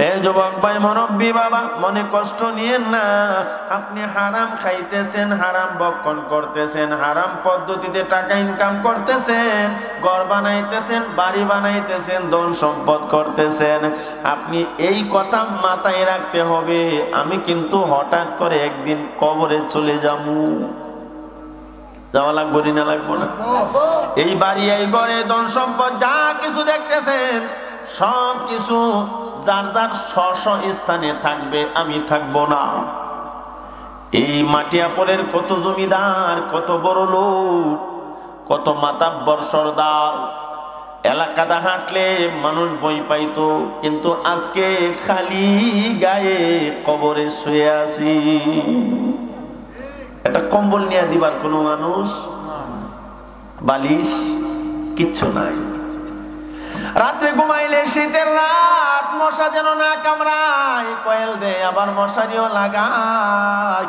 এ যুবক ভাই, মুরব্বী বাবা, মনে কষ্ট নিয়েন না। আপনি হারাম খাইতেছেন, হারাম ভক্ষণ করতেছেন, হারাম পদ্ধতিতে টাকা ইনকাম করতেছেন, ঘর বানাইতেছেন, বাড়ি বানাইতেছেন, ধন সম্পদ করতেছেন। আপনি এই কথা মাথায় রাখতে হবে, আমি কিন্তু হঠাৎ করে একদিন কবরে চলে যাবো। যাওয়া লাগবো না লাগবো না? এই বাড়ি, এই ঘরে, ধন সম্পদ যা কিছু দেখতেছেন সব কিছু যার যার স্ব স্থানে থাকবে, আমি থাকবো না। এই মাটিয়াপুরের কত জমিদার, কত বড় লোক, কত মাতাব্বর সর্দার, এলাকাটা হাঁটলে মানুষ ভয় পাইতো, কিন্তু আজকে খালি গায়ে কবরে শুয়ে আছি। একটা কম্বল নিয়ে দিবার কোনো মানুষ, বালিশ কিচ্ছু নাই। রাত্রে ঘুমাইলে শীতের রাত, মশা যেন না কামড়ায়, কয়েল দেয়, আবার মশারিও লাগায়।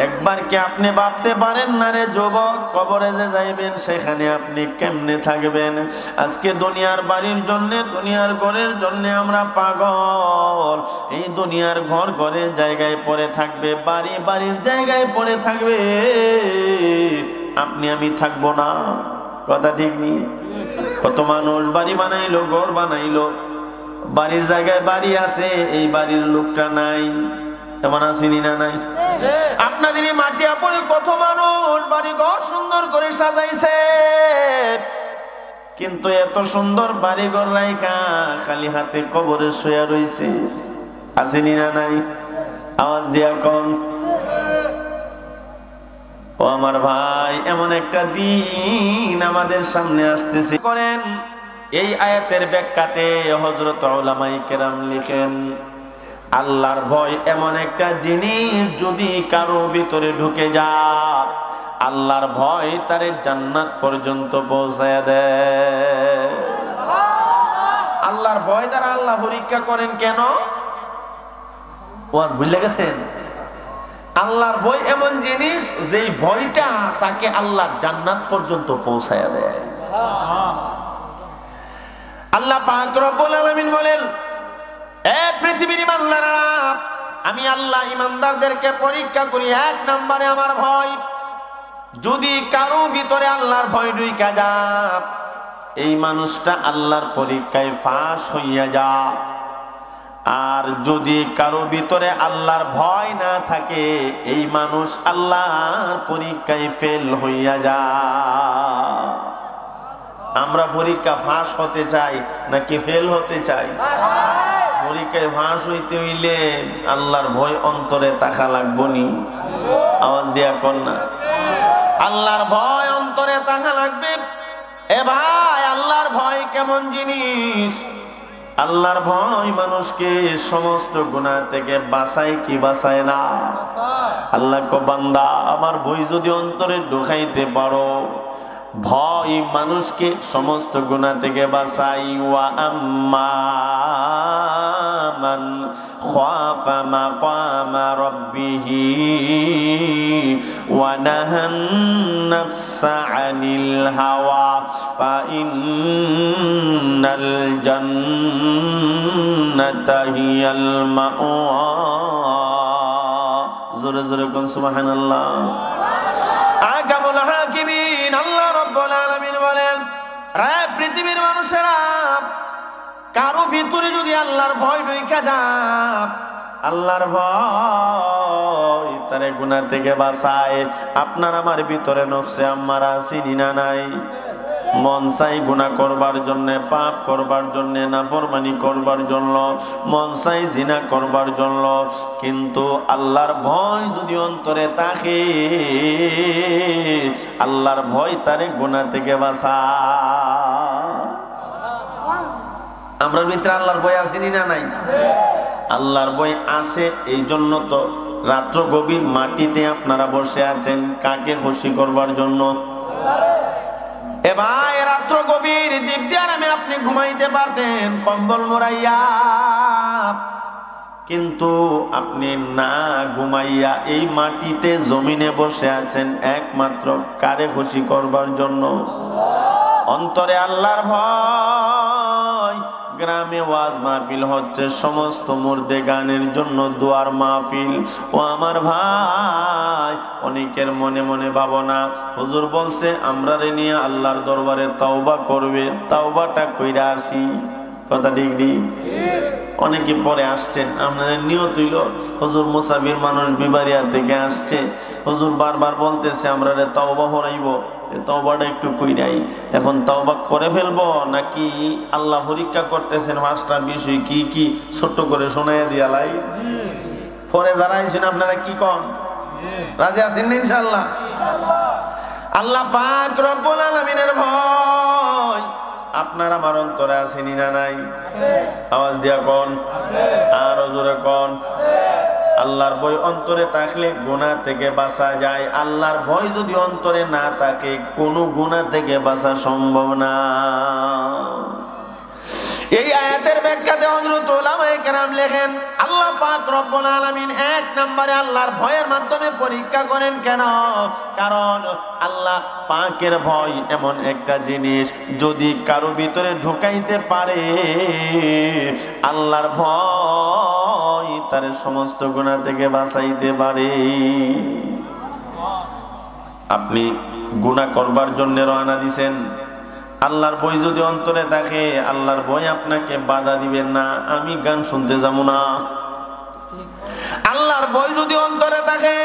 একবার কি আপনি ভাবতে পারেন না রে যুবক, কবরে যে যাইবেন সেখানে আপনি কেমনে থাকবেন? আজকে দুনিয়ার বাড়ির জন্য, দুনিয়ার ঘরের জন্য আমরা পাগল। এই দুনিয়ার ঘর ঘরের জায়গায় পড়ে থাকবে, বাড়ি বাড়ির জায়গায় পড়ে থাকবে, আপনি আমি থাকবো না। কথা ঠিক নেই? কত মানুষ বাড়ি বানাইলো, ঘর বানাইলো, বাড়ির জায়গায় বাড়ি আছে, এই বাড়ির লোকটা নাই। এমন আসেনি না? নাই। আপনাদের মাটিয়াপুরে কত মানুষ বাড়ি ঘর সুন্দর করে সাজাইছে, কিন্তু এত সুন্দর বাড়ি ঘর রাইখা খালি হাতে কবরে শুয়ে রইছে। আসেনি না? নাই। আওয়াজ দিয়া কোন? ও আমার ভাই, এমন একটা দিন আমাদের সামনে আসতেছে। করেন এই আয়াতের ব্যাখ্যাতে হযরত উলামায়ে কেরাম লিখেন, আল্লাহর ভয় এমন একটা জিনিস, যদি কারো ভিতরে ঢুকে যায়, আল্লাহর ভয় তারে জান্নাত পর্যন্ত পৌঁছায় দেয়। আল্লাহর ভয় দ্বারা আল্লাহ পরীক্ষা করেন কেন? ওয়াজ ভুলে গেছেন? আল্লাহর ভয় এমন জিনিস, যেই ভয়টা তাকে আল্লাহর জান্নাত পর্যন্ত পৌঁছায় দেয়। আল্লাহ পাক রব্বুল আলামিন বলেন, এ পৃথিবীর ইমানদাররা, আমি আল্লাহ ইমানদারদেরকে পরীক্ষা করি এক নম্বরে আমার ভয়। যদি কারো ভিতরে আল্লাহর ভয় ঢুইকা যায়, এই মানুষটা আল্লাহর পরীক্ষায় ফাঁস হইয়া যায়। আর যদি কারো ভিতরে আল্লাহর ভয় না থাকে, এই মানুষ আল্লাহর পরীক্ষায় ফেল হইয়া যায়। আমরা পরীক্ষা ফাঁস হতে চাই নাকি ফেল হতে চাই? পরীক্ষায় ফাঁস হইতে হইলে আল্লাহর ভয় অন্তরে থাকা লাগবো নি? আওয়াজ দিয়া কর না। আল্লাহর ভয় অন্তরে থাকা লাগবে। এ ভাই, আল্লাহর ভয় কেমন জিনিস? আল্লাহর ভয় মানুষকে সমস্ত গুনাহ থেকে বাঁচায় কি বাঁচায় না? আল্লাহ কো, বান্দা আমার ভয় যদি অন্তরে ঢুকাইতে পারো, ভয় মানুষকে সমস্ত গুনাহ থেকে বাঁচাই। ওয়া আম্মা মান খাফা মাকামা রাব্বিহি ওয়া নাহান নাফসা আনিল হাওয়া ফা ইন্নাল জান্নাতা হিয়াল মাওয়া। জোরে জোরে কোন সুবহানাল্লাহ। আকামুল হাকিমিন আল্লাহ রাব্বুল আলামিন বলেন, রে পৃথিবীর মানুষেরা, কারো ভিতরে যদি আল্লাহর ভয় ঢুইকা যায়, আল্লাহর ভয় তারে গুনাহ থেকে বাঁচায়। আপনার আমার ভিতরে নফসে আম্মারা আছে না নাই? মন চাই গুনাহ করবার জন্য, পাপ করবার জন্য, নাফরমানি করবার জন্য, মন চাই জিনা করবার জন্য, কিন্তু আল্লাহর ভয় যদি অন্তরে থাকে, আল্লাহর ভয় তারে গুনাহ থেকে বাঁচায়। আমরা ভিতরে আল্লাহর ভয় আছে না নাই? আল্লাহর ভয় আছে। এই জন্য তো রাত্র গভীর মাটিতে আপনারা বসে আছেন, কাকে খুশি করবার জন্য? এ ভাই, রাত্র গভীর দ্বীপ দিয়ে আরামে আপনি ঘুমাইতে পারতেন কম্বল মোড়াইয়া, কিন্তু আপনি না ঘুমাইয়া এই মাটিতে জমিনে বসে আছেন একমাত্র কারে খুশি করবার জন্য? অন্তরে আল্লাহর ভয় গ্রামে ওয়াজ মাহফিল হচ্ছে, সমস্ত মুর্দে গানের জন্য দোয়ার মাহফিল। ও আমার ভাই, অনেকের মনে মনে ভাবনা, হুজুর বলছে আমরা রে নিয়ে আল্লাহর দরবারে তওবা করবে, তওবাটা কইরা আসি। কথা ঠিক নেই? অনেকে পরে আসছেন, আপনাদের নিয়ত হইল হুজুর মুসাফির মানুষ বিবারিয়া থেকে আসছে, হুজুর বারবার বলতেছে আমরা রে তওবা হরাইব, তওবাটা একটু কইরাই। এখন তওবা করে ফেলবো নাকি আল্লাহ পরীক্ষা করতেছেন পাঁচটা বিষয় কি কি ছোট্ট করে শোনাইয়া দিয়ালাই? পরে যারা আইছেন আপনারা কি কন? রাজি আছেন না ইনশাআল্লাহ? আল্লাহ পাক রব্বুল আলামিনের ভয় আপনার আমার অন্তরে আছে না নাই? আওয়াজ দিয়া কোন, আর জোরে কোন। আল্লাহর ভয় অন্তরে থাকলে গুনাহ থেকে বাঁচা যায়। আল্লাহর ভয় যদি অন্তরে না থাকে, কোনো গুনাহ থেকে বাঁচা সম্ভব না। এই আয়াতের ব্যাখ্যাতে হযরত উলামায়ে কেরাম লেখেন, আল্লাহ পাক রব্বুল আলামিন এক নম্বরে আল্লাহর ভয়ের মাধ্যমে পরীক্ষা করেন। কেন? কারণ আল্লাহ পাকের ভয় এমন একটা জিনিস, যদি কারো ভিতরে ঢুকাইতে পারে আল্লাহর ভয় তার সমস্ত গুনাহ থেকে বাঁচাইতে পারে। আপনি গুনাহ করবার জন্য রওনা দিবেন, আল্লাহর ভয় যদি অন্তরে থাকে, আল্লাহর ভয় আপনাকে বাধা দিবেন না, আমি গান শুনতে যাব না। আল্লাহর ভয় যদি অন্তরে থাকে,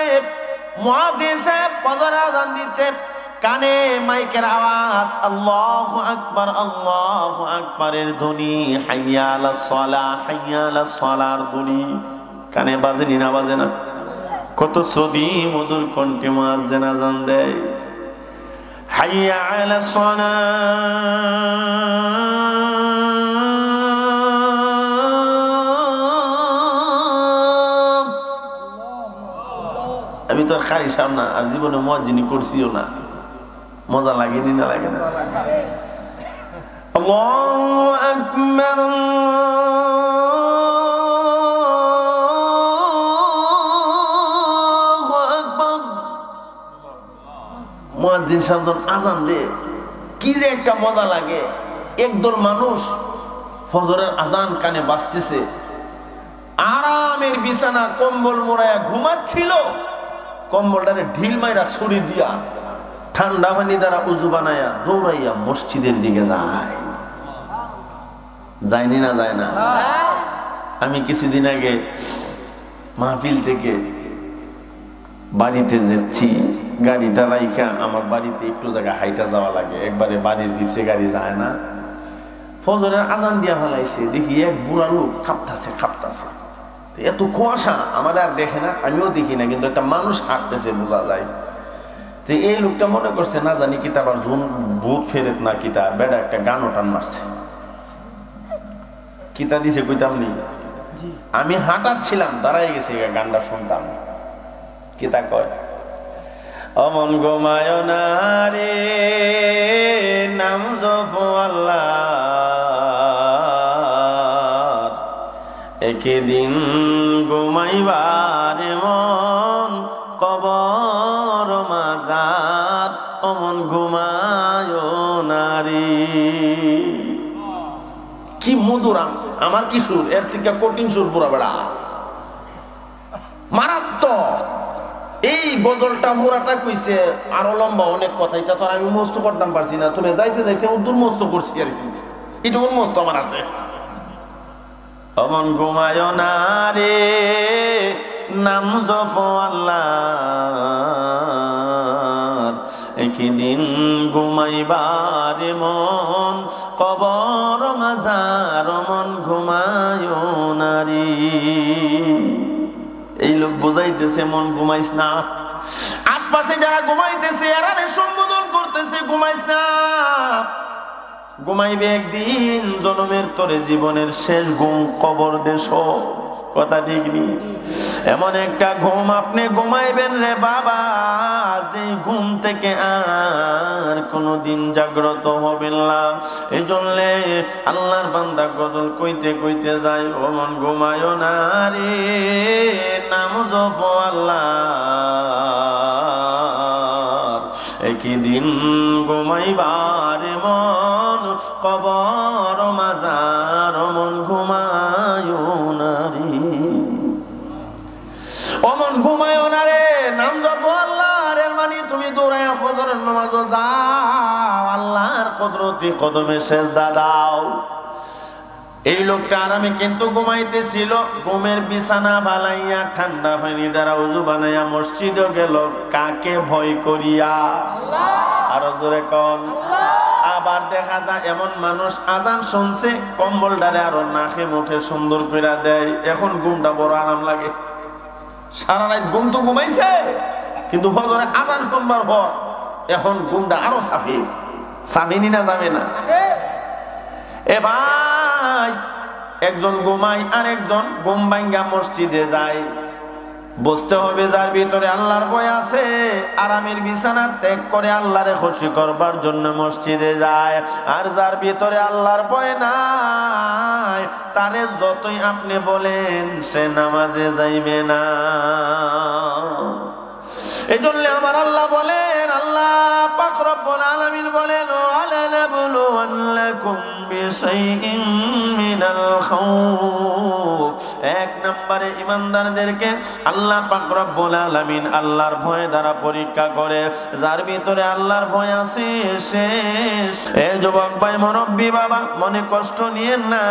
মুয়াজ্জিন সাহেব ফজরের আযান দিচ্ছে, কানে মাইকের আওয়াজ, আল্লাহু আকবার আল্লাহু আকবারের ধ্বনি, হাইয়া আলাস সালাহ হাইয়া আলাস সালাহর ধ্বনি কানে বাজে না বাজে না? কত সদি মধুর কণ্ঠে মুয়াজ্জিন আযান দেয়, হাইয়া আলাস সালাহ। আমি তো আর খাই সামনা, আর জীবনে মুয়াজ্জিনি করছিও না, মজা লাগেনি না লাগে না? আল্লাহু আকবার আল্লাহু আকবার। মুয়াজ্জিন সাহেব যখন আযান দেয়, কি যে একটা মজা লাগে। একদল মানুষ ফজরের আযান কানে বাজতেছে, আরামের বিছানা কম্বল মোড়ায়া ঘুমাচ্ছিল, কম্বলটারে ঢিল মাইরা ছুরি দিয়া ঠান্ডা পানি দ্বারা উজু বানায়া দৌড়াইয়া মসজিদের দিকে যায়। যায়নি না? যায় না? আমি কিছুদিন আগে মাহফিল থেকে বাড়িতে যাচ্ছি, গাড়িটা রাইখা আমার বাড়িতে একটু জায়গা হাইটা যাওয়া লাগে, একবারে বাড়ির ভিতরে গাড়ি যায় না। ফজরের আজান দিয়া ফেলাইছে, দেখি এক বুড়া লোক কাঁপতাছে কাঁপতাছে। এত কুয়াশা আমার আর দেখে না, আমিও দেখি না, কিন্তু একটা মানুষ হাঁটতেছে বোঝা যায়। তো এই লোকটা মনে করছে না জানি কিতা আবার ভূত ফেরেত না কিতা, বেড়া একটা গান টান মারছে, কিতা দিছে কইতাম নি। আমি হাঁটাচ্ছিলাম, দাঁড়াই গেছি, গানটা শুনতাম। কিতা কয়, অমন ঘুমায় না রে নাম জপো আল্লাহ, একদিন ঘুমাইবার মন কবর মাজার, অমন ঘুমায় নারী। কি মধুরাম, আমার কি সুর, এর থেকে কঠিন সুর পুরা বেড়া, মারাত্মক। এই গজলটা মুরাটা কইছে, আরো লম্বা অনেক কথা, এটা তো আমি মস্ত করতাম পারছি না, তুমি যাইতে যাইতে উদ্দুর মস্ত করছি আর কি, এটুকুন মস্ত আমার আছে। অমন ঘুমায় না রে নাম জপো আল্লাহ, একদিন ঘুমাইবার মন কবর মাজার, মন ঘুমায় নারী। এই লোক বুঝাইতেছে মন ঘুমাইস না, আশপাশে যারা ঘুমাইতেছে এরা সম্বোধন করতেছে ঘুমাইস না, ঘুমাইবে একদিন, জন্মের তরে জীবনের শেষ ঘুম কবর দেশ। কথা ঠিক নেই? এমন একটা ঘুম আপনি ঘুমাইবেন রে বাবা, যে ঘুম থেকে আর কোনদিন জাগ্রত হবেন না। এই জন্য আল্লাহর বান্দা গজল কইতে কইতে যায়, ও মন ঘুমায় না রে নাম জপো আল্লাহ, একদিন ঘুমাইবার মন কবর মাজার, না রে, অমন ঘুমায়ও না রে, নাম জপো আল্লাহর। এর মানে তুমি দৌড়ায়া ফজরের নামাজও যাও, আল্লাহর কুদরতি কদমে সেজদা দাও। এই লোকটা আরামে কিন্তু ঘুমাইতেছিল, ঘুমের বিছানা বানাইয়া ঠান্ডা পানি দ্বারা ওযু বানাইয়া মসজিদে গেল। কাকে ভয় করিয়া? আরো জোরে কোন। আবার দেখা যায় এমন মানুষ আজান শুনছে, কম্বলটারে আরো নাকে মুখে সুন্দর করে দেয়, এখন ঘুমটা বড় আরাম লাগে। সারা রাত ঘুম তো ঘুমাইছে, কিন্তু ফজরে আজান শুনবার পর এখন ঘুমটা আরো সাফি। সাফিনি না যাবে না? এ ভাই, একজন ঘুমাই আর একজন ঘুম ভাঙ্গা মসজিদে যায়। বুঝতে হবে যার ভিতরে আল্লাহর ভয় আছে, আরামের বিছানা ত্যাগ করে আল্লাহরে খুশি করবার জন্য মসজিদে যায়। আর যার ভিতরে আল্লাহর ভয় নাই, তারে যতই আপনি বলেন সে নামাজে যাইবে না। এই জন্য আমার আল্লাহ বলেন, আল্লাহ পাক রব্বুল আলামিন বলেন, ওয়ালা নাবলুওয়ান্নাকুম বিশাইইন মিনাল খাউফ। এক নম্বরে ইমানদারদেরকে আল্লাহ পাক রব্বুল আলামিন আল্লাহর ভয় দ্বারা পরীক্ষা করে। যার ভিতরে আল্লাহর ভয় আছে সে, এ যুবক ভাই, মুরব্বি বাবা, মনে কষ্ট নিয়েন না।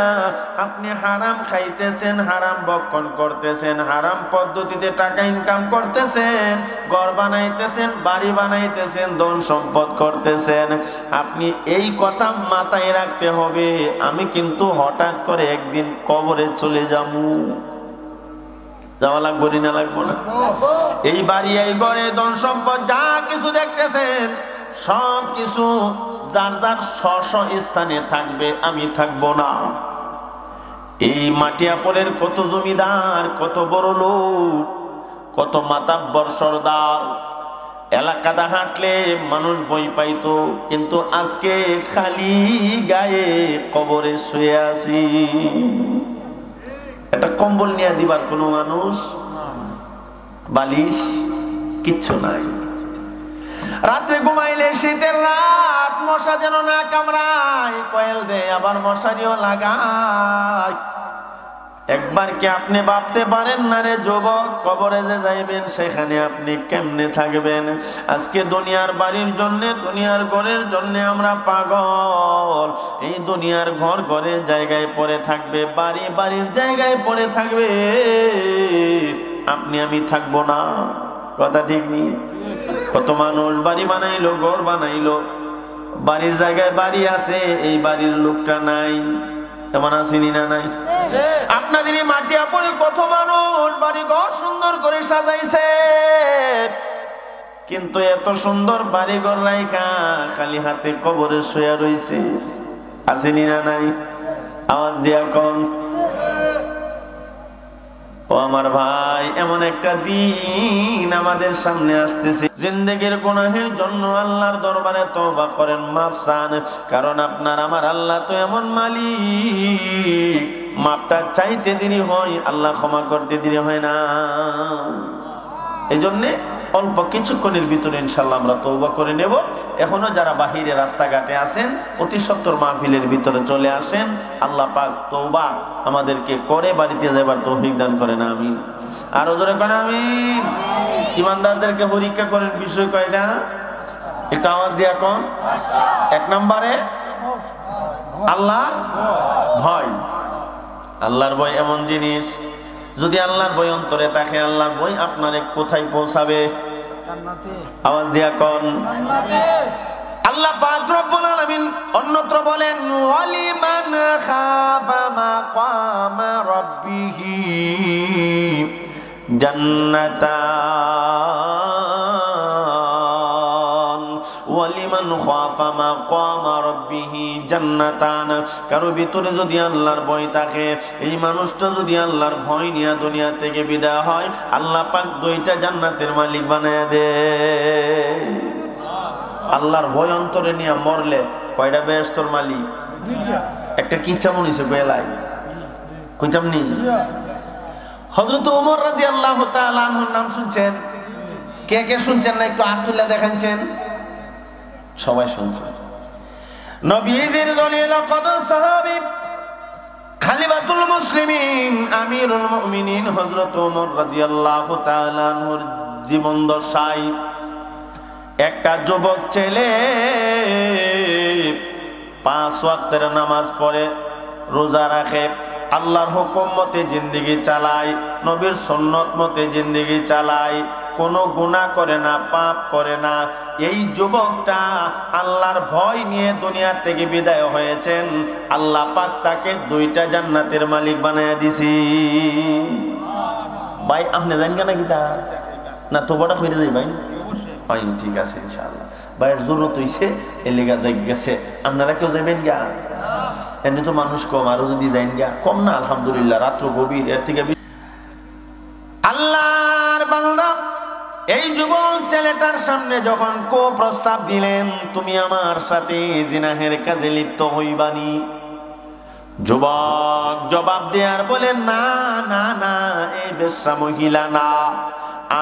আপনি হারাম খাইতেছেন, হারাম ভক্ষণ করতেছেন, হারাম পদ্ধতিতে টাকা ইনকাম করতেছেন, ঘর বানাইতেছেন, বাড়ি বানাইতেছেন, ধন সম্পদ করতেছেন। আপনি এই কথা মাথায় রাখতে হবে, আমি কিন্তু হঠাৎ করে একদিন কবরে চলে যাবো। যাওয়া লাগবো না? লাগবো না? এই বাড়ি, এই ঘরে, ধন সম্পদ যা কিছু দেখতেছেন, সব কিছু যার যার স্ব স্থানে থাকবে, আমি থাকবো না। এই মাটিয়াপুরের কত জমিদার, কত বড় লোক, কত মাতাব্বর সর্দার, এলাকাটা হাঁটলে মানুষ ভয় পাইতো, কিন্তু আজকে খালি গায়ে কবরে শুয়ে আছি। একটা কম্বল নিয়ে দিবার কোনো মানুষ, বালিশ কিচ্ছু নাই। রাত্রে ঘুমাইলে শীতের রাত, মশা যেন না কামড়ায়, কয়েল দেয়, আবার মশারিও লাগায়। একবার কি আপনি ভাবতে পারেন না রে যুবক, কবরে যে যাইবেন সেখানে আপনি কেমনে থাকবেন? আজকে দুনিয়ার বাড়ির জন্য, দুনিয়ার ঘরের জন্য আমরা পাগল। এই দুনিয়ার ঘর ঘরের জায়গায় পড়ে থাকবে, বাড়ি বাড়ির জায়গায় পড়ে থাকবে, আপনি আমি থাকবো না। কথা ঠিক নেই? কত মানুষ বাড়ি বানাইলো, ঘর বানাইলো, বাড়ির জায়গায় বাড়ি আছে, এই বাড়ির লোকটা নাই। এমন আসেনি না? নাই? আপনাদের মাটিয়াপুরে কত মানুষ বাড়ি ঘর সুন্দর করে সাজাইছে, কিন্তু এত সুন্দর বাড়ি ঘর রাইখা খালি হাতে কবরে শুয়ে রইছে। আসেনি না? নাই? আওয়াজ দিয়া কোন। ও আমার ভাই, এমন একটা দিন আমাদের সামনে আসতেছে, জিন্দেগির গুনাহের জন্য আল্লাহর দরবারে তওবা করেন, মাফ চান। কারণ আপনার আমার আল্লাহ তো এমন মালিক, মাপটা চাইতে দেরি হয়, আল্লাহ ক্ষমা করতে দেরি হয় না। এই জন্যে অল্প কিছুক্ষণের ভিতরে ইনশাল্লাহ আমরা তওবা করে নেব। এখনো যারা বাহিরে রাস্তাঘাটে আছেন, অতি সত্বর মাহফিলের ভিতরে চলে আসেন। আল্লাহ পাক তওবা আমাদেরকে করে বাড়িতে যাবার তৌফিক দান করেন, আমিন। আরো জোরে করেন আমিন। ইমানদারদেরকে পরীক্ষা করেন বিষয় কয়টা? একটু আওয়াজ দিয়া কোন। এক নম্বরে আল্লাহর ভয়। আল্লাহর ভয় এমন জিনিস, যদি আল্লাহর ভয় অন্তরে থাকে, আল্লাহর ভয় আপনারে কোথায় পৌঁছাবে? আওয়াজ দিয়া কোন। আল্লাহ পাক রব্বুল আলামিন অন্যত্র বলেন, ওয়ালিমান খাফা মাকামা রাব্বিহি জান্নাতান, ওয়ালিমান খাফা মাকামা রাব্বিহি জান্নাতান। কারো ভিতরে যদি আল্লাহর ভয় থাকে, এই মানুষটা যদি আল্লাহর ভয় নিয়ে দুনিয়া থেকে বিদায় হয়, আল্লাহ পাক দুইটা জান্নাতের মালিক বানায় দেয়। আল্লাহর ভয় অন্তরে নিয়ে মরলে কয়টা বেহেশতের মালিক? একটা কি চামন হিসেবে বেলায় কইতাম নি? হযরত ওমর রাদিয়াল্লাহু তাআলা আনহুর নাম শুনছেন? কে কে শুনছেন না একটু হাত তুলে দেখাচ্ছেন? সবাই শুনছেন। নবীজির দলিল কদর সাহাবী খলিফাতুল মুসলিমিন আমিরুল মুমিনিন হযরত ওমর রাদিয়াল্লাহু তাআলা আনহুর জীবন দশায় একটা যুবক ছেলে 5 ওয়াক্তের নামাজ পড়ে, রোজা রাখে, আল্লাহর হুকুম মতে জিন্দেগি চালায়, নবীর সুন্নত মতে জিন্দেগি চালায়, কোনো গুনাহ করে না, পাপ করে না। এই যুবকটা আল্লাহর ভয় নিয়ে দুনিয়া থেকে বিদায় হয়েছেন। আল্লাহ পাক তাকে 2টা জান্নাতের মালিক বানায়া দিছি। ভাই আপনি জানেন কেন কি তা না? তো বড় হয়ে যাই ভাই, ভাই ঠিক আছে ইনশাআল্লাহ। ভাইয়ের জরুরত হইছে, এর লেগা যাই গেছে। আপনারা কেউ যাবেন গা? এমনি তো মানুষ কম, আরো যদি যাইন গা কম না? আলহামদুলিল্লাহ, রাত্র গভীর, এর থেকে আল্লাহর বান্দা এই যুবক ছেলেটার সামনে যখন প্রস্তাব দিলেন, তুমি আমার সাথে জিনাহের কাজে লিপ্ত হইবানি, যুবক জবাব দেয়ার বলেন, না না না, এই বেশ্যা মহিলা না,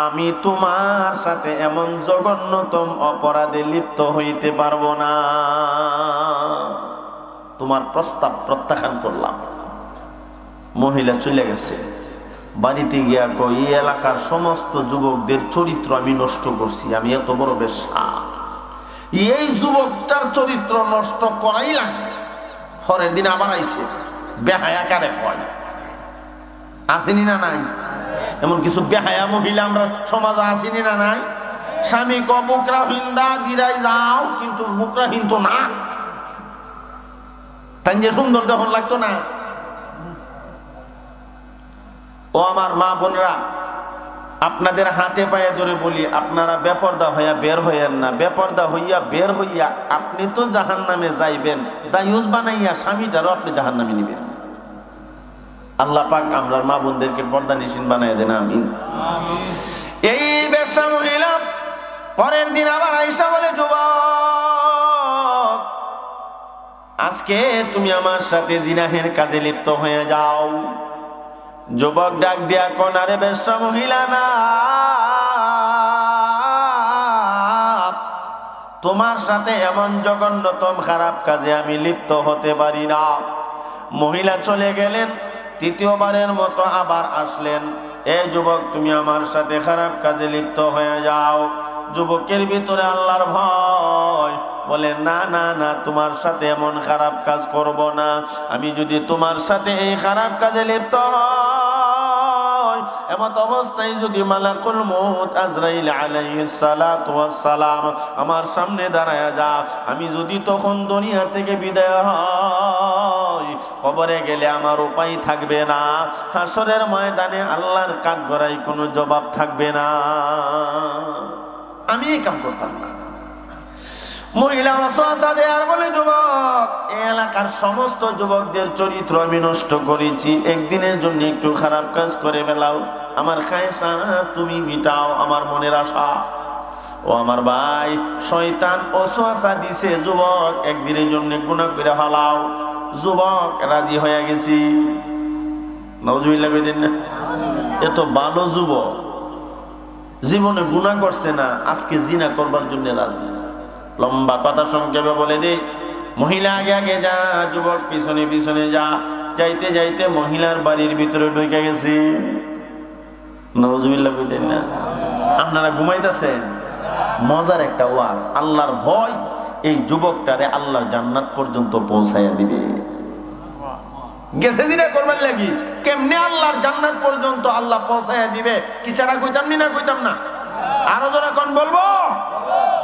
আমি তোমার সাথে এমন জঘন্যতম অপরাধে লিপ্ত হইতে পারবো না, তোমার প্রস্তাব প্রত্যাখ্যান করলাম। মহিলা চলে গেছে। বাড়িতে গিয়া কই, এই এলাকার সমস্ত যুবকদের চরিত্র আমি নষ্ট করছি, আমি এত বড় বেশ্যা, এই যুবকটার চরিত্র নষ্ট করাই লাগবে। পরের দিন আবার আইছে, বেহায়া কারে কয়, আসেনি না নাই? এমন কিছু বেহায়া মহিলা আমরা সমাজে আসেনি না নাই? স্বামী ক বুকরা হিন্দা দিরাই যাও, কিন্তু বুকরা হিন্দু না, তাই যে সুন্দর যখন লাগতো না। ও আমার মা বোনরা, আপনাদের হাতে পায়ে ধরে বলি, আপনারা বেপরদা হইয়া বের হইয়েন না। বেপরদা হইয়া বের হইয়া আপনি তো জাহান্নামে যাইবেন, দায়ুস বানাইয়া স্বামীটারও আপনি জাহান্নামে নিবেন। আল্লাহ পাক আমরার মা বোনদেরকে পর্দা নিশীন বানাই দেন, আমিন। এই বেশ্যা মহিলা পরের দিন আবার আয়েশা বলে, যুবক আজকে তুমি আমার সাথে জিনাহের কাজে লিপ্ত হয়ে যাও। যুবক ডাক দিয়া কোনারে, বেশ্যা মহিলা না, তোমার সাথে এমন জঘন্যতম খারাপ কাজে আমি লিপ্ত হতে পারি না। মহিলা চলে গেলেন। তৃতীয়বারের মতো আবার আসলেন, এই যুবক তুমি আমার সাথে খারাপ কাজে লিপ্ত হয়ে যাও। যুবকের ভিতরে আল্লাহর ভয়, বলে না না না, তোমার সাথে এমন খারাপ কাজ করব না। আমি যদি তোমার সাথে এই খারাপ কাজে লিপ্ত হই, এমন অবস্থায় যদি মালাকুল মউত আজরাইল আলাইহিস সালাতু ওয়াস সালাম আমার সামনে দাঁড়ায়া যা, আমি যদি তখন দুনিয়া থেকে বিদায় হই, কবরে গেলে আমার উপায় থাকবে না, হাসরের ময়দানে আল্লাহর কাঠগড়ায় কোনো জবাব থাকবে না। আমি এই কাম করতাম না। মহিলা ওয়াসওয়াসা দেয়ার বলে, যুবক এই এলাকার সমস্ত যুবকদের চরিত্র আমি নষ্ট করেছি, একদিনের জন্য একটু খারাপ কাজ করে ফেলাও, আমার খায়সা তুমি মিটাও, আমার মনের আশা। ও আমার ভাই, শয়তান ওয়াসওয়াসা দিছে, যুবক একদিনের জন্য গুনাহ করে ফেলাও। যুবক রাজি হয়ে গেছি। নাউজুবিল্লাহ কইদেন না? এত ভালো যুবক, জীবনে গুনাহ করছে না, আজকে জিনা করবার জন্য রাজি। লম্বা কথা সংক্ষেপে বলে দে, মহিলা আগে আগে যা, যুবক পিছনে পিছনে যা। যাইতে যাইতে মহিলার বাড়ির ভিতরে ঢুকে গেছি। নাউজুবিল্লাহ কইতেন না? আপনারা ঘুমাইতেছেন? মজার একটা ওয়াজ। আল্লাহর ভয় এই যুবকটারে আল্লাহর জান্নাত পর্যন্ত পৌঁছাইয়া দিবে। গেছে জিনা করবার লাগি, কেমনে আল্লাহর জান্নাত পর্যন্ত আল্লাহ পৌঁছাইয়া দিবে, কি ছাড়া কইতাম নি? না কইতাম না? আরো জোরে কোন বলবো?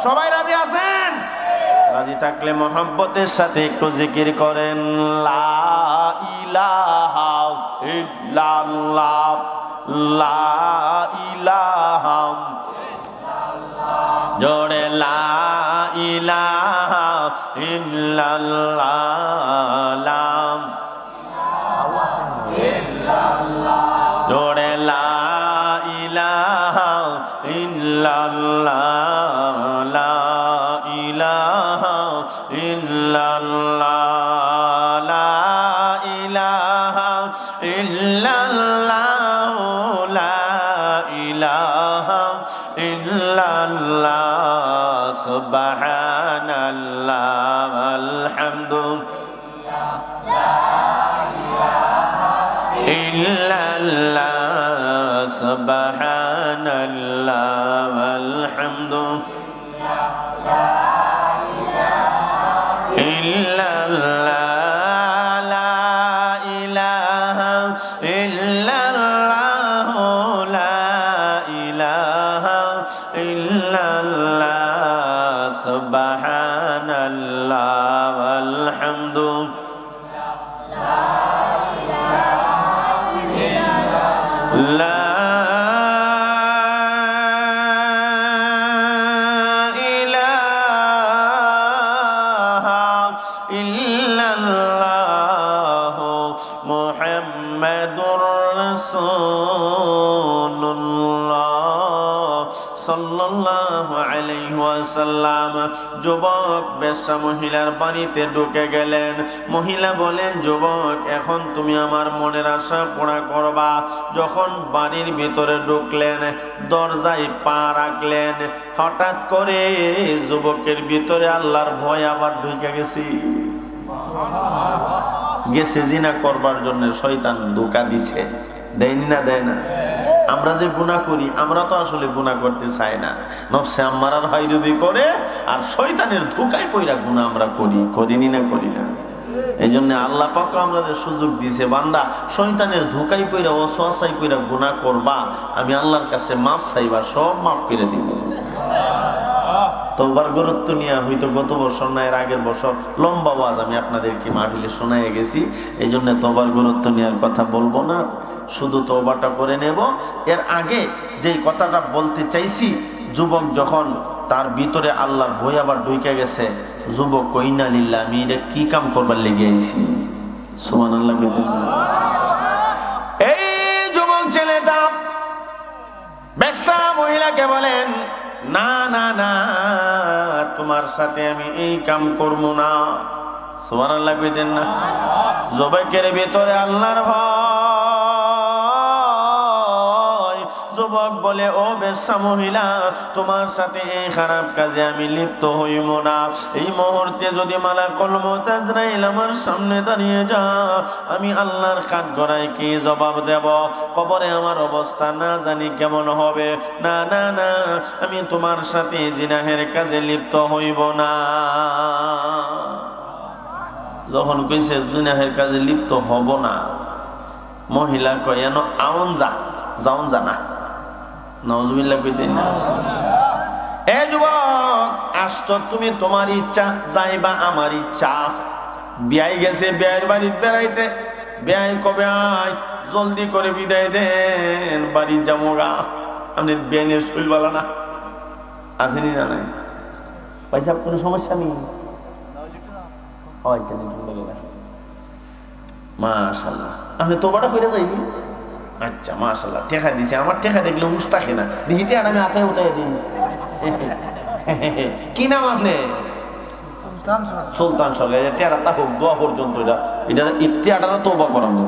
সবাই রাজি আছেন? রাজি থাকলে মহব্বতের সাথে একটু জিকির করেন, লা ইলাহা ইল্লাল্লাহ, লা ইলাহা ইল্লাল্লাহ, জোরে লা ইলাহা ইল্লাল্লাহ, জোরে লা ইলাহা ইল্লাল্লাহ, লা ইলাহা ইল্লাল্লাহ, লা ইলাহা ইল্লাল্লাহ, লা ইলাহা ইল্লাল্লাহ, সুবহানাল্লাহ, আলহামদুলিল্লাহ, লা ইলাহা ইল্লাল্লাহ সুবহানাল্লাহ আলহামদুলিল্লাহ ইল্লাল্লাহ লা ইলাহা ইল্লাল্লাহ লা ইলাহা ইল্লাল্লাহ সুবহানাল্লাহ আলহামদুলিল্লাহ লা সাল্লাল্লাহু আলাইহি ওয়াসাল্লাম যুবক বেশ্যা মহিলার বাড়িতে ঢুকে গেলেন। মহিলা বলেন, যুবক এখন তুমি আমার মনের আশা পুরা করবা। যখন বাড়ির ভিতরে ঢুকলেন, দরজায় পা রাখলেন, হঠাৎ করে যুবকের ভিতরে আল্লাহর ভয় আবার ঢুকে গেছে। গেছে জিনা করবার জন্য শয়তান ধোঁকা দিছে, দেয়নি না দেয় না? আমরা যে গুনাহ করি, আমরা তো আসলে গুনাহ করতে চাই না, নফসে আম্মারার হায়রুবি করে আর শয়তানের ধোঁকায় পইরা গুনাহ আমরা করিনি না করি না। এই জন্য আল্লাহ পাক আমাদের সুযোগ দিয়েছে, বান্দা শয়তানের ধোঁকায় পইরা ওয়াসওয়াসায় পইরা গুনাহ করবা, আমি আল্লাহর কাছে মাফ চাইবা, সব মাফ করে দিব। তওবার গুরুত্ব নিয়ে হয়তো গত বছর না এর আগের বছর লম্বা ওয়াজ আমি আপনাদেরকে মাহফিলে শোনায়ে গেছি। এই জন্য তওবার গুরুত্ব নেওয়ার কথা বলবো না, শুধু তওবাটা করে নেব। এর আগে যেই কথাটা বলতে চাইছি, যুবক যখন তার ভিতরে আল্লাহর ভয় আবার ঢুকে গেছে, যুবক কইনা লিল্লাহ, আমি এটা কি কাম করবার লেগে আইছি? সুবহানাল্লাহ। এই যুবক ছেলেটা বেশ্যা মহিলাকে বলেন, না না না, তোমার সাথে আমি এই কাম করব না। সুবহানাল্লাহ কইতেন না? যুবকের ভিতরে আল্লাহর ভয়। যুবক বলে, ও বেশ্যা মহিলা, তোমার সাথে এই খারাপ কাজে আমি লিপ্ত হইব না। এই মুহূর্তে যদি মালাকুল মউত আজরাইল আমার সামনে দাঁড়িয়ে যা, আমি আল্লাহর কাঠগড়ায় কি জবাব দেব? কবরে আমার অবস্থা না জানি কেমন হবে। না না না, আমি তোমার সাথে জিনাহের কাজে লিপ্ত হইব না। যখন কইছে জিনাহের কাজে লিপ্ত হব না, মহিলা কয়, এনো আউন যাউন জানা। নাউজুবিল্লাহ কইতেন না? এ যুবক, আসতো তুমি তোমার ইচ্ছা, যাইবা আমার ইচ্ছা। বিয়াই গেছে বিয়ের বাড়ি বেড়াইতে, বিয়াই কবে আয়, জলদি করে বিদায় দেন, বাড়ি যামোগা। আপনি বিয়ানের শৈল বলা না আসেনি না? নাই পয়সা কোনো সমস্যা নেই। মাশাআল্লাহ, আপনি তোবাটা কইরা যাইবি? আচ্ছা মাশাআল্লাহ, টেকা দিছে। আমার টেকা দেখলে উস থাকে না, দেখি টেকা আমি হাতে উঠাই দিই। কি নাম আপনি? সুলতান সরকার। টেকা তা হোক, দোয়া পর্যন্ত এটা টেকাটা তোবা করানো।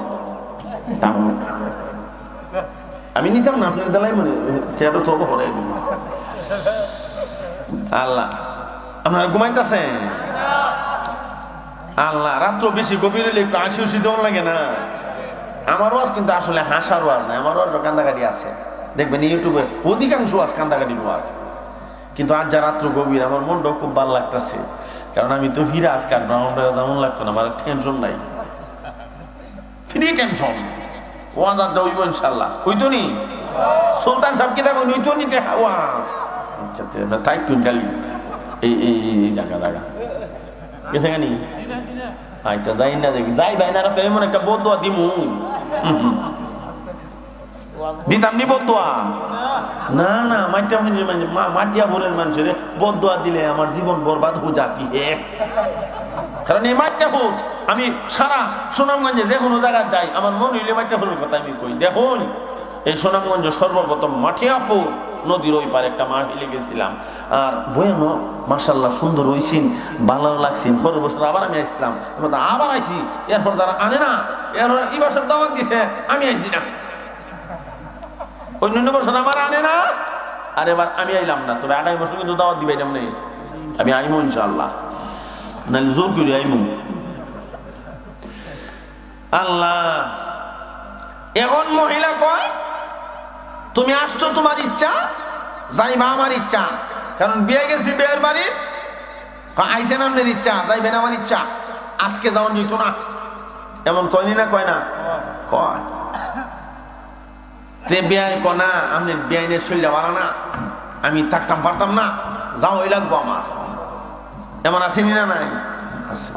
আমি নিতাম না আপনার দেলাই, মানে টেকাটা তোবা করাই দিব। আল্লাহ, আপনারা ঘুমাইতেছেন? আল্লাহ, রাত্র বেশি গভীর হলে একটু হাসি হুসি দেওয়া লাগে না? আমার ওয়াজ কিন্তু আসলে হাসার ওয়াজ না, আমার ওয়াজ কান্দাকাটি আছে। দেখবেন ইউটিউবে অধিকাংশ ওয়াজ কান্দাকাটির ওয়াজ। কিন্তু আজ যা রাত্র গভীর, আমার মনটাও খুব ভালো লাগতেছে, কারণ আমি তো ফিরে আজ কাটবো। আমার যেমন লাগতো না, আমার টেনশন নাই, ফ্রি টেনশন। ওয়াজ আর হইব ইনশাল্লাহ। হইতো নি সুলতান সাহেব কি দেখো, হইতো নি আচ্ছা তাই কুইন্টালি এই জায়গা গেছে কেন? আচ্ছা যাই না, দেখি যাই ভাই না, এমন একটা বদুয়া দিমু দিতাম নি বদুয়া? না না, মাটিয়া ভোরের মানুষের বদুয়া দিলে আমার জীবন বরবাদ হয়ে যাতি। কারণ এই মাটিয়া ভোর আমি সারা সুনামগঞ্জে যে কোনো জায়গায় যাই, আমার মন হইলে মাটিয়া ভোরের কথা আমি কই। দেখুন, এই সুনামগঞ্জ সর্বপ্রথম মাটিয়াপুর নদীর ওই পারে একটা মাহফিলে গেছিলাম, আর বয়ানো মাশাআল্লাহ সুন্দর হইছেন, ভালো লাগছেন। পরের বছর আবার আমি আসলাম, আবার আইছি। এরপর তারা আনে না, এরপর এই বছর দাওয়াত দিছে, আমি আইছি না। অন্য বছর আমার আনে না, আর এবার আমি আইলাম না। তবে আগামী বছর কিন্তু দাওয়াত দিবে, আমি আইমু ইনশাআল্লাহ, নাহলে জোর করি আইমু। আল্লাহ, এখন মহিলা কয় তুমি আসছো তোমার ইচ্ছা, যাইবা আমার ইচ্ছা, কারণ বিয়ে গেছি বিয়ের বাড়ি, আইসেন আপনার ইচ্ছা, যাইবেন আমার ইচ্ছা, আজকে যাওয়ান যেত না, এমন কয়নি না কয় না কয়। তে বিয়াই ক না আপনি বিয়াইনের শরীরে ভালো না, আমি থাকতাম পারতাম না, যাও ওই লাগবো আমার, এমন আসেনি না নাই আছে।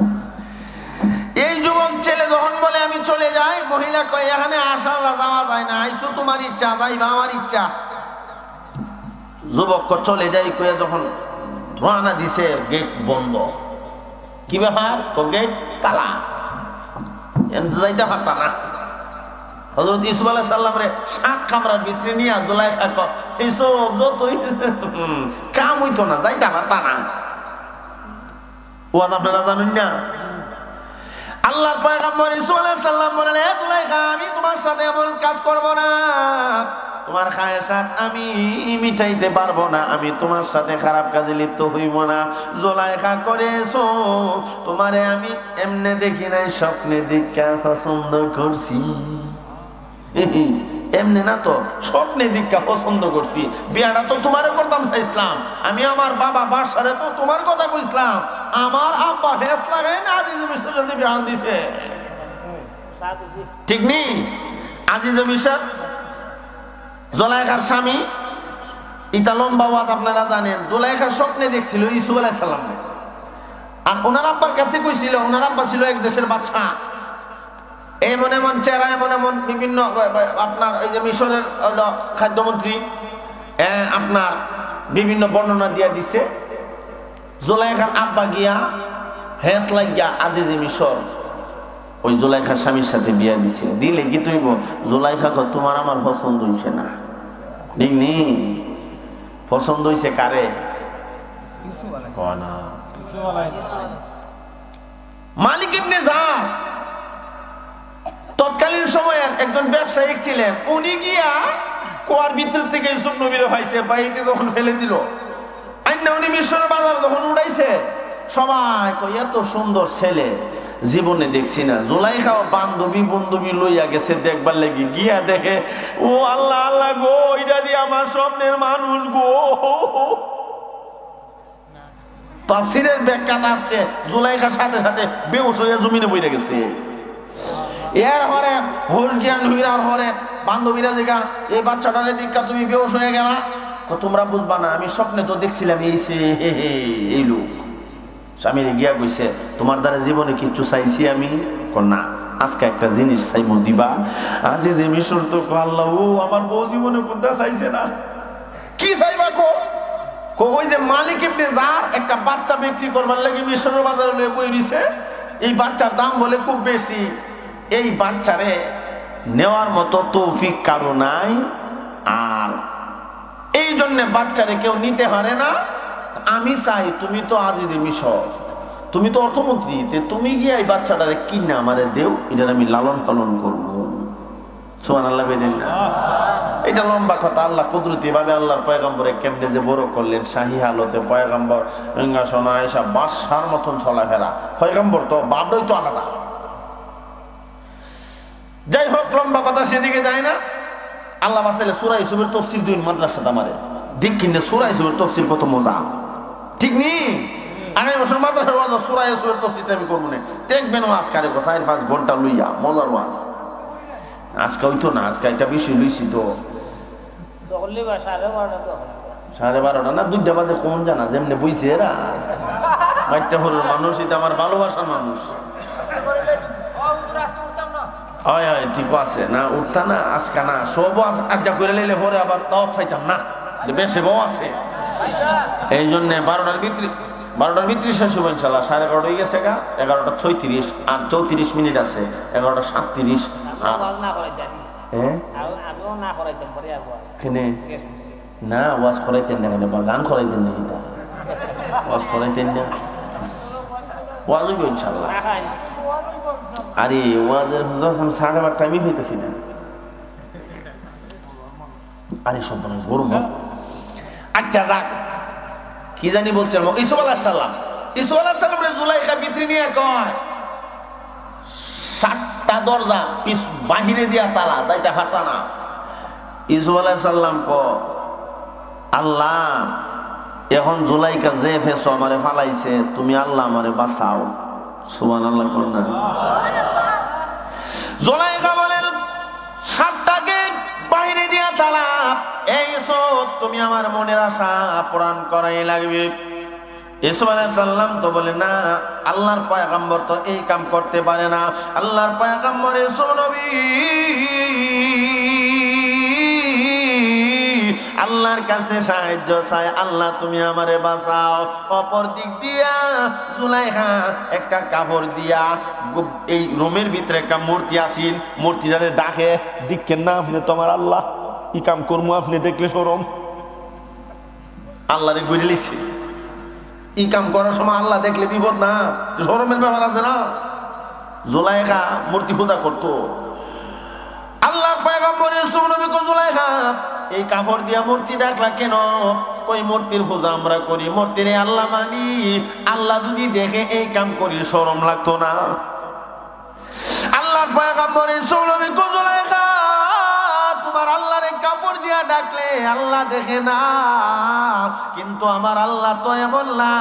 এই যুবক ছেলে যখন বলে আমি চলে যাই, মহিলা কয় এখানে আসা যাওয়া যায় না, আইসো তোমার ইচ্ছা, যাইবা আমার ইচ্ছা। যুবক চলে যাই কয়ে যখন রওনা দিছে, গেট বন্ধ। কি ব্যাপার? গেট তালা, যাইতে পারতা না। হযরত ইউসুফ আলাইহিস সালাম রে 7 কামরার ভিতরে নিয়ে জুলাইখা ক ইউসুফ যতই কাম হইতো না, যাইতে পারতা না। ওয়াজ আপনারা জানেন না, আল্লাহর পয়গম্বর ইউসুফ আলাইহিস সালাম বলেন, হে জুলাইখা, আমি তোমার সাথে এমন কাজ করব না, তোমার খায়েশাত আমি মিটাইতে পারবো না, আমি তোমার সাথে খারাপ কাজে লিপ্ত হইব না। জুলাইখা করেছো তোমারে আমি এমনে দেখি নাই, স্বপ্নে দেখা পছন্দ করছি। এমনি না তো, স্বপ্নে দীক্ষা পছন্দ করছি, বিয়াটা তো তোমারও করতাম চাইছিলাম, আমি আমার বাবা বাসারে তো তোমার কথা কইছিলাম, আমার আব্বা হেস লাগাই না আজিজ মিশর যদি বিয়ান দিছে, ঠিক নেই? আজিজ মিশর জুলাইখার স্বামী, ইটা লম্বা ওয়াদ আপনারা জানেন। জুলাইখার স্বপ্নে দেখছিল ইউসুফ আলাইহিস সালাম, আর ওনার আব্বার কাছে কইছিল, ওনার আব্বা ছিল এক দেশের বাদশা, এমন এমন চেহারা, এমন এমন বিভিন্ন, আপনার এই যে মিশরের খাদ্যমন্ত্রী, আপনার বিভিন্ন বর্ণনা দিয়া দিছে। জুলাইখার আব্বা গিয়া হেস লাগিয়া আজিজে মিশর ওই জুলাইখার স্বামীর সাথে বিয়া দিছে। দিলে কি তুই জুলাইখা তোমার আমার পছন্দ হইছে না, দেখনি পছন্দ হইছে কারে? মালিক ইবনে যার তৎকালীন সময়ের একজন ব্যবসায়িক ছিলেন, উনি গিয়া কুয়ার ভিতর থেকে ইউসুফ নবীরে পাইছে, বাইতে যখন ফেলে দিল, আইনা উনি মিশরের বাজার যখন উড়াইছে, সবাই কই এত সুন্দর ছেলে জীবনে দেখছি না। জুলাইখা বান্ধবী লইয়া গেছে দেখবার লাগি, গিয়া দেখে ও আল্লাহ আল্লাহ গো, এটা দিয়ে আমার স্বপ্নের মানুষ গো। তাফসীরের ব্যাখ্যাটা আসছে জুলাইখার সাথে সাথে বেহুশ হয়ে জমিনে বইরে গেছে। এর হরে হোশ জ্ঞান হইরার হরে বান্ধবীরা দেখা এই বাচ্চাটারে দীক্ষা তুমি বেহুশ হয়ে গেলা, তোমরা বুঝবা না, আমি স্বপ্নে তো দেখছিলাম এই লোক। স্বামীর গিয়া কইছে তোমার দ্বারা জীবনে কিচ্ছু চাইছি আমি? না, আজকে একটা জিনিস চাইবো, দিবা? আজিজ মিশর তো আল্লাহ, ও আমার বউ জীবনে কোনটা চাইছে না, কি চাইবা কো? ওই যে মালিক ইবনে যার একটা বাচ্চা বিক্রি করবার লাগি মিশরের বাজারে লয়ে বই দিছে, এই বাচ্চার দাম বলে খুব বেশি, এই বাচ্চারে নেওয়ার মতো তৌফিক কারো নাই, আর এই জন্য বাচ্চারে কেউ নিতে পারে না। আমি চাই তুমি তো আজিজে মিশর, তুমি তো অর্থমন্ত্রী, তুমি গিয়ে এই বাচ্চাটারে কিনে আমারে দেও, এটার আমি লালন পালন করবো। সুবহানাল্লাহ বেদিন না, এটা লম্বা কথা। আল্লাহ কুদরতি ভাবে আল্লাহর পয়গম্বরে কেমনে যে বড় করলেন, শাহী হালতে পয়গম্বর সিংহাসনে আয়েশা বাদশার মতন চলাফেরা, পয়গম্বর তো বাপই তো আলাদা। যাই হোক, লম্বা কথা সেদিকে যায় না। আল্লাহ বাসাইলে সূরা ইউসুফের তাফসীর দুই মাদ্রাসাতে আমারে ঠিক কিনে সূরা ইউসুফের তাফসীর কত মজা, ঠিক নি? আগামী বছর মাদ্রাসার ওয়াজ সূরা ইউসুফের তাফসীরটা আমি করব না, দেখবেন ওয়াজ কারে 4-5 ঘন্টা লইয়া মজার ওয়াজ। আজকে হইতো না, আজকে একটা বিষয় লইছি তো 12:30 না 2টা বাজে, কোন জানা যেমনে বইছে এরা একটা হল মানুষ, এটা আমার ভালোবাসার মানুষ। হয় হয় ঠিক আছে না, উঠতা না আজকে না, সব আজ্জা করে লাইলে পরে আবার তাও খাইতাম না, বেশি বউ আছে। এই জন্য 12টার ভিতরে শেষ হবো ইনশাল্লাহ। 11:30 হয়ে গেছে গা, 11:36 আর 34 মিনিট আছে, 11:37। না ওয়াজ করাইতেন না, কেন গান করাইতেন না, ওয়াজ করাইতেন না, ওয়াজ হইব ইনশাল্লাহ। আরে ওয়াজের 12:30 টাইমই হইতেছি না, আরে সব গরম। আচ্ছা যাক, কি জানি বলছেন ইউসুফ আলাইহিস সালাম, ইউসুফ আলাইহিস সালাম জুলাইখার ভিতরে নিয়ে কয় 7 6টা দরজা পিছ বাহিরে দিয়া তালা, যাইতে হাঁটা না। ইউসুফ আলাইহিস সালাম ক আল্লাহ এখন জুলাইকা যে ফেসো আমারে ফালাইছে, তুমি আল্লাহ আমারে বাঁচাও। সুবহানাল্লাহ কোন না? জুলাইকা বলেন 7টা গেট বাহিরে দিয়া তালা, এই ইউসুফ তুমি আমার মনের আশা পূরণ করাই লাগবে। ইউসুফ আলাইহিস সালাম তো বলে না, আল্লাহর পয়গম্বর তো এই কাম করতে পারে না। আল্লাহর পয়গম্বর ইউসুফ নবী আল্লাহর কাছে সাহায্য চাই, আল্লাহ তুমি আমারে বাঁচাও। অপর দিক দিয়া জুলাইখা একটা কাপড় দিয়া এই রুমের ভিতরে একটা মূর্তি আসিন, মূর্তিটারে ডাকে, দেখেন না আপনি তোমার আল্লাহ, ই কাম করবো আপনি দেখলে শরম। আল্লাহরে বুঝে লিখছে, ই কাম করার সময় আল্লাহ দেখলে বিপদ না, শরমের ব্যাপার আছে না। জুলাইখা মূর্তি পূজা করতো। আল্লাহর পয়গম্বর ইউসুফ নবী কো জুলাইখা এই কাপড় দিয়া মূর্তি ডাকলা কেন? কই মূর্তির পূজা আমরা করি, মূর্তিরে আল্লাহ মানি, আল্লাহ যদি দেখে এই কাম করি শরম লাগতো না? আল্লাহর পয়গম্বর ইউসুফ নবী কো জুলাইখা তোমার আল্লাহরে কাপড় দিয়া ডাকলে আল্লাহ দেখে না, কিন্তু আমার আল্লাহ তো এমন না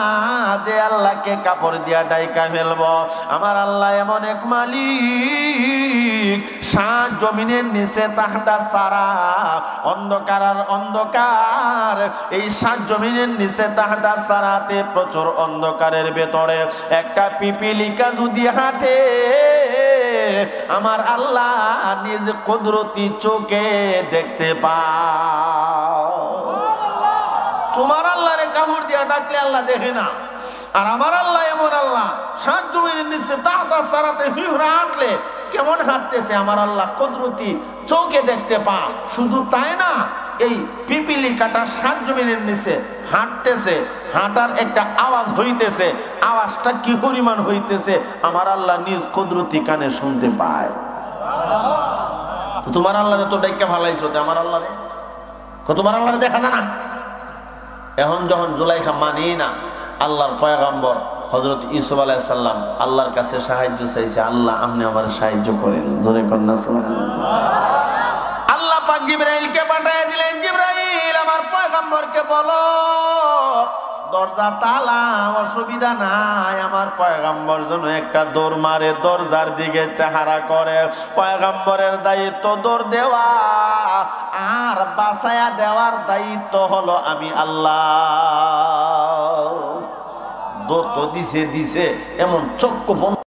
যে আল্লাহকে কাপড় দিয়া ডাইকা ফেলবো। আমার আল্লাহ এমন এক মালিক, 7 জমিনের নিচে তাহতা সারা, অন্ধকার আর অন্ধকার। এই 7 জমিনের নিচে তাহতা সারাতে প্রচুর অন্ধকারের ভেতরে একটা পিপিলিকা যদি হাঁটে, আমার আল্লাহ নিজ কুদরতি চোখে দেখতে পায়। তোমার আল্লাহরে কাপড় দিয়া ডাকলে আল্লাহ দেখে না, আর আমার আল্লাহ এমন আল্লাহ 7 জমিনের নিচে তাহতা সারাতে হিহরা হাঁটলে কেমন হাঁটতেছে আমার আল্লাহ কুদরতি চোখে দেখতে পায়। শুধু তাই না, এই পিপিলিকাটা 7 জমিনের নিচে হাঁটতেছে, হাঁটার একটা আওয়াজ হইতেছে, আওয়াজটা কি পরিমাণ হইতেছে আমার আল্লাহ নিজ কুদরতি কানে শুনতে পায়। তোমার আল্লাহরে তো ডাইকা ভালাইছো, আমার আল্লাহরে তোমার আল্লাহরে দেখা যায় না। এখন যখন জুলাইখা মানি না, আল্লাহর পয়গম্বর হযরত ইউসুফ আলাইহিস সালাম আল্লাহর কাছে সাহায্য চাইছে, আল্লাহ আপনি আমার সাহায্য করেন। জোরে কন্যা সুবহানাল্লাহ। আল্লাহ পাক জিবরাইলকে পাঠিয়ে দিলেন, জিবরাইল আমার পয়গম্বরকে বলো দরজা তালা, অসুবিধা নাই, আমার পয়গম্বর যেন একটা দৌড় মারে, দরজার দিকে চেহারা করে। পয়গম্বরের দায়িত্ব দৌড় দেওয়া, আর বাঁচায়া দেওয়ার দায়িত্ব হলো আমি আল্লাহ। দৌড় তো দিছে এমন চক্ষু